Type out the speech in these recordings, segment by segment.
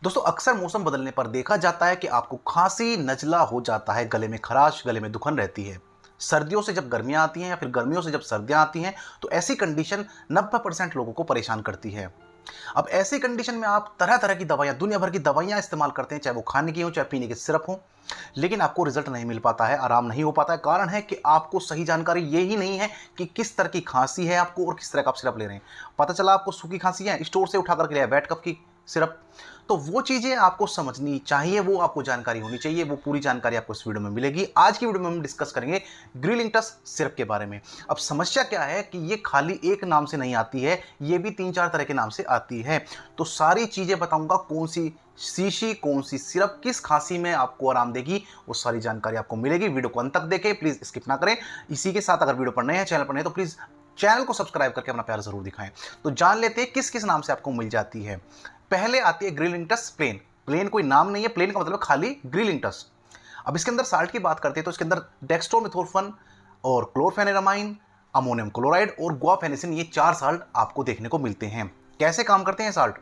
दोस्तों अक्सर मौसम बदलने पर देखा जाता है कि आपको खांसी नजला हो जाता है, गले में खराश, गले में दुखन रहती है। सर्दियों से जब गर्मियां आती हैं या फिर गर्मियों से जब सर्दियां आती हैं तो ऐसी कंडीशन 90% लोगों को परेशान करती है। अब ऐसी कंडीशन में आप तरह तरह की दवाइयां, दुनिया भर की दवाइयां इस्तेमाल करते हैं, चाहे वो खाने की हो चाहे पीने के सिरप हो, लेकिन आपको रिजल्ट नहीं मिल पाता है, आराम नहीं हो पाता है। कारण है कि आपको सही जानकारी ये ही नहीं है कि किस तरह की खांसी है आपको और किस तरह का आप सिरप ले रहे हैं। पता चला आपको सूखी खांसी है, स्टोर से उठा करके लिया वेट कफ की सिरप। तो वो चीज़ें आपको समझनी चाहिए, वो आपको जानकारी होनी चाहिए। वो पूरी जानकारी आपको इस वीडियो में मिलेगी। आज की वीडियो में हम डिस्कस करेंगे ग्रिलिंटस सिरप के बारे में। अब समस्या क्या है कि ये खाली एक नाम से नहीं आती है, ये भी 3-4 तरह के नाम से आती है। तो सारी चीज़ें बताऊंगा, कौन सी शीशी, कौन सी सिरप किस खांसी में आपको आराम देगी, वो सारी जानकारी आपको मिलेगी। वीडियो को अंत तक देखें, प्लीज़ स्किप ना करें। इसी के साथ अगर वीडियो पर नए हैं, चैनल पर नए, तो प्लीज़ चैनल को सब्सक्राइब करके अपना प्यार जरूर दिखाएं। तो जान लेते हैं किस किस नाम से आपको मिल जाती है। पहले आती है ग्रिलिंटस प्लेन। प्लेन कोई नाम नहीं है, प्लेन का मतलब खाली ग्रिलिंटस। अब इसके अंदर साल्ट की बात करते हैं तो इसके अंदर डेक्स्ट्रोमेथोर्फन और क्लोरफेनेरामाइन, अमोनियम क्लोराइड और गुआफेनेसिन, ये 4 साल्ट आपको देखने को मिलते हैं। कैसे काम करते हैं साल्ट?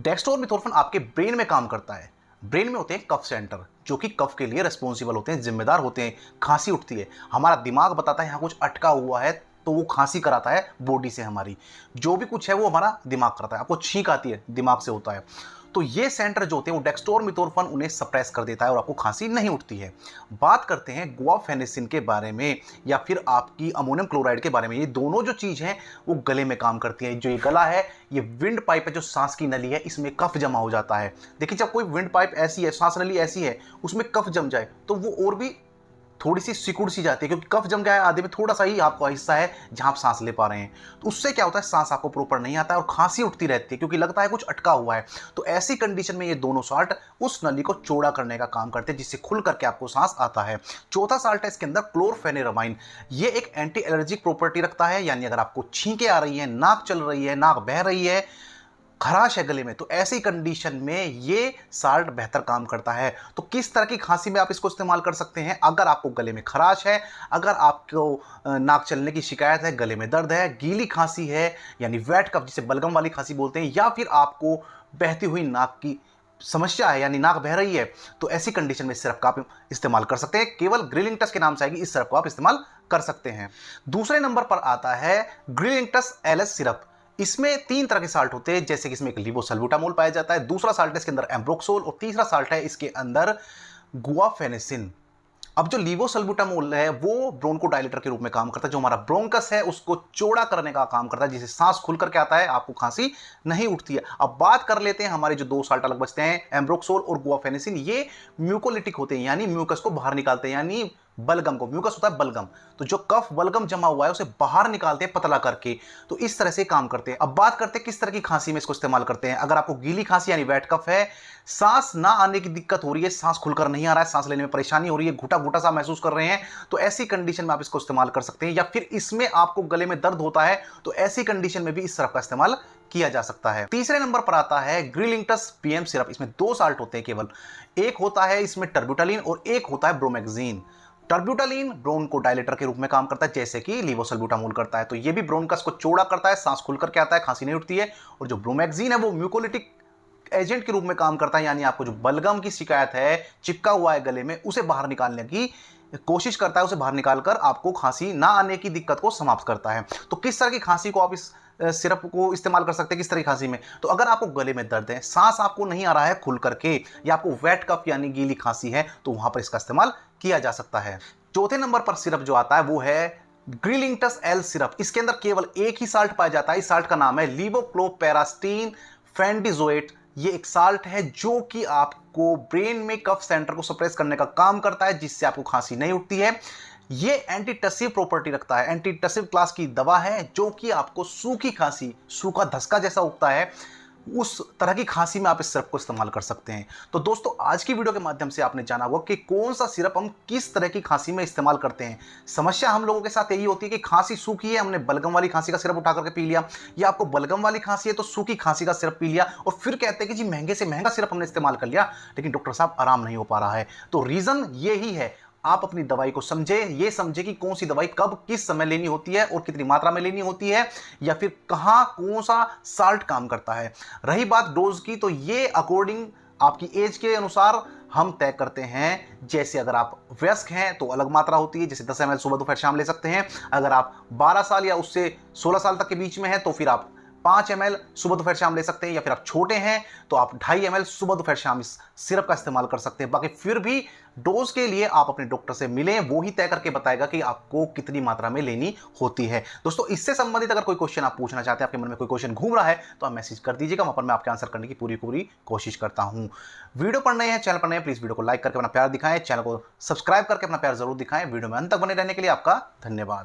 डेक्स्ट्रोमेथोर्फन आपके ब्रेन में काम करता है। ब्रेन में होते हैं कफ सेंटर, जो कि कफ के लिए रिस्पॉन्सिबल होते हैं, जिम्मेदार होते हैं। खांसी उठती है, हमारा दिमाग बताता है यहाँ कुछ अटका हुआ है, तो वो खांसी कराता है बॉडी से। हमारी जो भी कुछ है वो हमारा दिमाग करता है। आपको छींक आती है, दिमाग से होता है। तो ये सेंटर जो होते हैं वो डेक्स्ट्रोमेथोर्फन उन्हें सप्रेस कर देता है और आपको खांसी नहीं उठती है। बात करते हैं गुआफेनेसिन के बारे में या फिर आपकी अमोनियम क्लोराइड के बारे में। ये दोनों जो चीज़ हैं वो गले में काम करती है। जो ये गला है, ये विंड पाइप है, जो सांस की नली है, इसमें कफ जमा हो जाता है। देखिए, जब कोई विंड पाइप ऐसी है, सांस नली ऐसी है, उसमें कफ जम जाए तो वो और भी थोड़ी सी सिकुड़ सी जाती है, क्योंकि कफ जम गया है आधे में, थोड़ा सा ही आपका हिस्सा है जहां आप सांस ले पा रहे हैं। तो उससे क्या होता है, सांस आपको प्रॉपर नहीं आता है और खांसी उठती रहती है, क्योंकि लगता है कुछ अटका हुआ है। तो ऐसी कंडीशन में ये दोनों साल्ट उस नली को चौड़ा करने का काम करते हैं, जिससे खुल करके आपको सांस आता है। चौथा साल्ट है इसके अंदर क्लोरफेनेरामाइन। ये एक एंटी एलर्जिक प्रॉपर्टी रखता है, यानी अगर आपको छींकें आ रही है, नाक चल रही है, नाक बह रही है, खराश है गले में, तो ऐसी कंडीशन में ये साल्ट बेहतर काम करता है। तो किस तरह की खांसी में आप इसको इस्तेमाल कर सकते हैं? अगर आपको गले में खराश है, अगर आपको नाक चलने की शिकायत है, गले में दर्द है, गीली खांसी है यानी वेट कफ जिसे बलगम वाली खांसी बोलते हैं, या फिर आपको बहती हुई नाक की समस्या है यानी नाक बह रही है, तो ऐसी कंडीशन में सिरप का आप इस्तेमाल कर सकते हैं। केवल ग्रिलिंटस के नाम से आएगी, इस सिरप को आप इस्तेमाल कर सकते हैं। दूसरे नंबर पर आता है ग्रिलिंटस एलएस सिरप। इसमें 3 तरह के साल्ट होते हैं, जैसे कि इसमें एक लिवोसल्बुटामोल पाया जाता है, दूसरा साल्ट है इसके अंदर एम्ब्रोक्सोल और तीसरा साल्ट है इसके अंदर गुआफेनेसिन। अब जो लीवोसल्बुटामोल है वो ब्रोंकोडायलेटर के रूप में काम करता है, जो हमारा ब्रोंकस है उसको चौड़ा करने का काम करता है, जिससे सांस खुल करके आता है, आपको खांसी नहीं उठती है। अब बात कर लेते हैं हमारे जो 2 साल्ट अलग बचते हैं, एम्ब्रोक्सोल और गुआफेनेसिन। ये म्यूकोलिटिक होते हैं, यानी म्यूकस को बाहर निकालते हैं, यानी बलगम को, म्यूकस होता है बलगम, तो जो कफ बलगम जमा हुआ है उसे बाहर निकालते हैं पतला करके। तो इस तरह से काम करते हैं। अब बात करते हैं किस तरह की खांसी में इसको इस्तेमाल करते हैं। अगर आपको गीली खांसी यानी वेट कफ है, सांस ना आने की दिक्कत हो रही है, सांस खुलकर नहीं आ रहा है, सांस लेने में परेशानी हो रही है, घुटा घुटा सा महसूस कर रहे हैं, तो ऐसी कंडीशन में आप इसको इस्तेमाल कर सकते हैं। या फिर इसमें आपको गले में दर्द होता है, तो ऐसी कंडीशन में भी इस सिरप का इस्तेमाल किया जा सकता है। तीसरे नंबर पर आता है ग्रिलिंटस पीएम सिरप। इसमें 2 साल्ट होते हैं केवल। एक होता है इसमें टर्ब्यूटालिन और एक होता है ब्रोमेक्सिन। टर्ब्यूटालिन ब्रोंकोडायलेटर के रूप में काम करता है, जैसे कि लीवोसल्बुटामोल करता है, तो ये भी ब्रोंकस को चौड़ा करता है, सांस खुल करके आता है, खांसी नहीं उठती है। और जो ब्रोमेक्सिन है वो म्यूकोलिटिक एजेंट के रूप में काम करता है, यानी आपको जो बलगम की शिकायत है, चिपका हुआ है गले में, उसे बाहर निकालने की कोशिश करता है, उसे बाहर निकालकर आपको खांसी ना आने की दिक्कत को समाप्त करता है। तो किस तरह की खांसी को आप इस सिरप को इस्तेमाल कर सकते हैं, किस तरह की खांसी में? तो अगर आपको गले में दर्द है, सांस आपको नहीं आ रहा है खुल करके, या आपको वेट कफ यानी गीली खांसी है, तो वहां पर इसका इस्तेमाल किया जा सकता है। चौथे नंबर पर सिरप जो आता है वो है ग्रिलिंटस एल सिरप। इसके अंदर केवल एक ही साल्ट पाया जाता है। इस साल्ट का नाम है लीवोक्लोपेरास्टीन फेंडिजोएट। ये एक साल्ट है जो कि आपको ब्रेन में कफ सेंटर को सप्रेस करने का काम करता है, जिससे आपको खांसी नहीं उठती है। ये एंटीटसिव प्रॉपर्टी रखता है, एंटीटसिव क्लास की दवा है, जो कि आपको सूखी खांसी, सूखा धसका जैसा उठता है, उस तरह की खांसी में आप इस सिरप को इस्तेमाल कर सकते हैं। तो दोस्तों आज की वीडियो के माध्यम से आपने जाना होगा कि कौन सा सिरप हम किस तरह की खांसी में इस्तेमाल करते हैं। समस्या हम लोगों के साथ यही होती है कि खांसी सूखी है, हमने बलगम वाली खांसी का सिरप उठा करके पी लिया, या आपको बलगम वाली खांसी है तो सूखी खांसी का सिरप पी लिया, और फिर कहते हैं कि जी महंगे से महंगा सिरप हमने इस्तेमाल कर लिया, लेकिन डॉक्टर साहब आराम नहीं हो पा रहा है। तो रीजन यही है, आप अपनी दवाई को समझे, ये समझे कि कौन सी दवाई कब किस समय लेनी होती है और कितनी मात्रा में लेनी होती है, या फिर कहाँ कौन सा साल्ट काम करता है। रही बात डोज की, तो ये अकॉर्डिंग आपकी एज के अनुसार हम तय करते हैं। जैसे अगर आप वयस्क हैं तो अलग मात्रा होती है, जैसे 10 ml सुबह दोपहर शाम ले सकते हैं। अगर आप 12 साल या उससे 16 साल तक के बीच में हैं तो फिर आप 5 ml सुबह दोपहर शाम ले सकते हैं, या फिर आप छोटे हैं तो आप 2.5 ml सुबह दोपहर शाम इस सिरप का इस्तेमाल कर सकते हैं। बाकी फिर भी डोज के लिए आप अपने डॉक्टर से मिलें, वो ही तय करके बताएगा कि आपको कितनी मात्रा में लेनी होती है। दोस्तों, इससे संबंधित अगर कोई क्वेश्चन आप पूछना चाहते हैं, आपके मन में कोई क्वेश्चन घूम रहा है, तो आप मैसेज कर दीजिएगा, वहां पर मैं आपके आंसर करने की पूरी कोशिश करता हूं। वीडियो पर नए हैं, चैनल पर नए हैं, प्लीज वीडियो को लाइक करके अपना प्यार दिखाएं, चैनल को सब्सक्राइब करके अपना प्यार जरूर दिखाएं। वीडियो में अंत तक बने रहने के लिए आपका धन्यवाद।